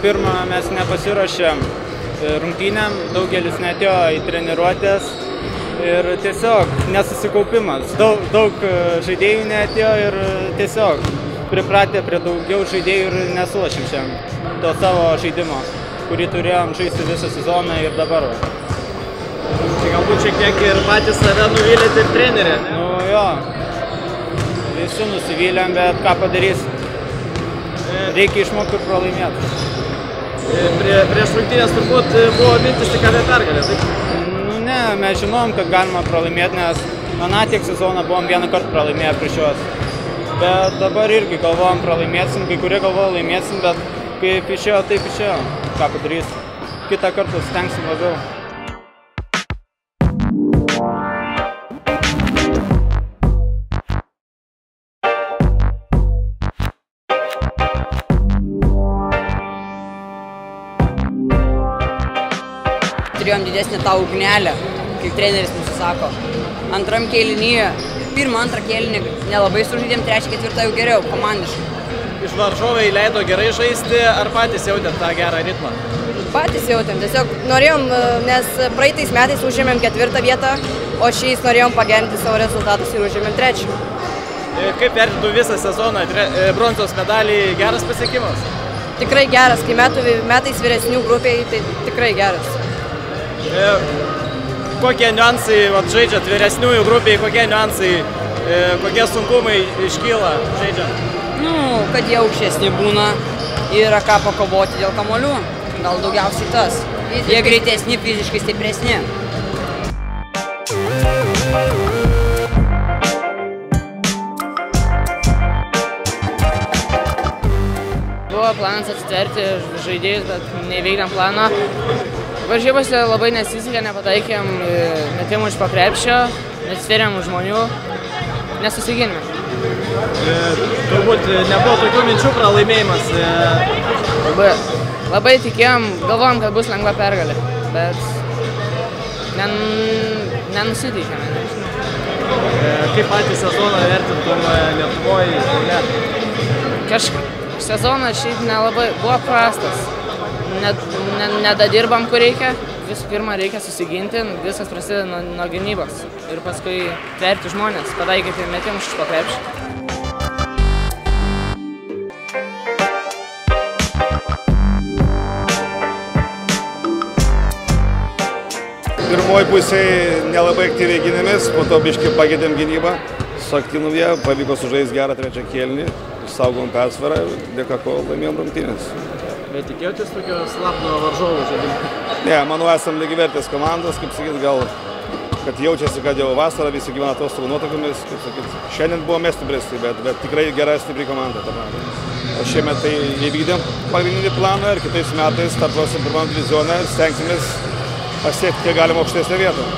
pirma, mes nepasiruošėm rungtynėm, daugelis neatėjo į treniruotės ir tiesiog nesusikaupimas. Daug žaidėjų neatėjo ir tiesiog pripratę prie daugiau žaidėjų ir nesulošėm šiandien to savo žaidimo, kurį turėjom žaisti visą sezoną ir dabar. Tai galbūt šiek tiek ir patys save nuvylėt ir trenerį, ne? Nu jo, visi nusivylėm, bet ką padarysim? Reikia išmokti ir pralaimėti. Prieš rungtynės turbūt buvo mintis tik apie pergalę, taip? Nu ne, mes žinom, kad galima pralaimėti, nes tiek sezoną buvom vieną kartą pralaimėję prieš juos. Bet dabar irgi galvojom pralaimėsim, kai kurie galvoja laimėsim, bet kaip išėjo, taip išėjo. Ką padarysim? Kitą kartą stengsim labiau. Turėjom didesnį tą ugnelę, kaip treneris mūsų sako. Antram kėlinyje, pirmą, antrą kėlinį nelabai sužaidėm, trečią, ketvirtą jau geriau, komandiškai. Iš varžovai leido gerai žaisti, ar patys jautėm tą gerą ritmą? Patys jautėm, tiesiog norėjom, nes praeitais metais užėmėm 4. vietą, o šiais norėjom pagerinti savo rezultatus ir užėmėm 3. Kaip vertintų visą sezoną? Bronzos medalį geras pasiekimas? Tikrai geras, kai metais vyresnių grupiai, tai tikrai geras. Kokie niuansai, žaidžiat vyresniųjų grupiai, kokie niuansai, kokie sunkumai iškyla žaidžiant? Nu, kad jie aukštesni būna, yra ką pakovoti dėl kamuolių, gal daugiausiai tas. Jie greitesni, fiziškai stipresni. Buvo planas atsitverti žaidėjus, bet neįveikėm planą. Varžybose labai nesisekė, nepataikėm metimų iš po krepšio, nesitverėm žmonių, nesusigynėme. Turbūt nebuvo tokių minčių pralaimėjimas. Labai tikėjom, galvojom, kad bus lengva pergalė, bet nenusitikėme. Kaip patį sezoną vertintum Lietuvoje? Sezonas šiaip nelabai buvo prastas. Nedadirbam, kur reikia. Visų pirma, reikia susiginti, viskas prasideda nuo gynybos. Ir paskui tverti žmonės, pataikyti metimus iš po krepšio. Pirmoji pusėje nelabai aktyviai gynėmės, po to biškį pakeitėm gynybą. Suaktyvinom ją, pavyko sužaisti gerą trečią kėlinį, saugom persvarą ir dėka ko laimėjom rungtynes. Bet tikėjotės tokio slapno varžovų žaidimo? Ne, manau, esam lygiavertės komandos, kaip sakyt, gal, kad jaučiasi, kad jau vasarą visi gyvena atostogų nuotaikomis, kaip sakyt. Šiandien buvo mes stipresni, bet tikrai gera stipri komanda. O šiemet tai įvykdėm pagrindinį planą ir kitais metais startuosim pirmam divizione ir stengsimės pasiekti kiek galima aukštesnę vietą.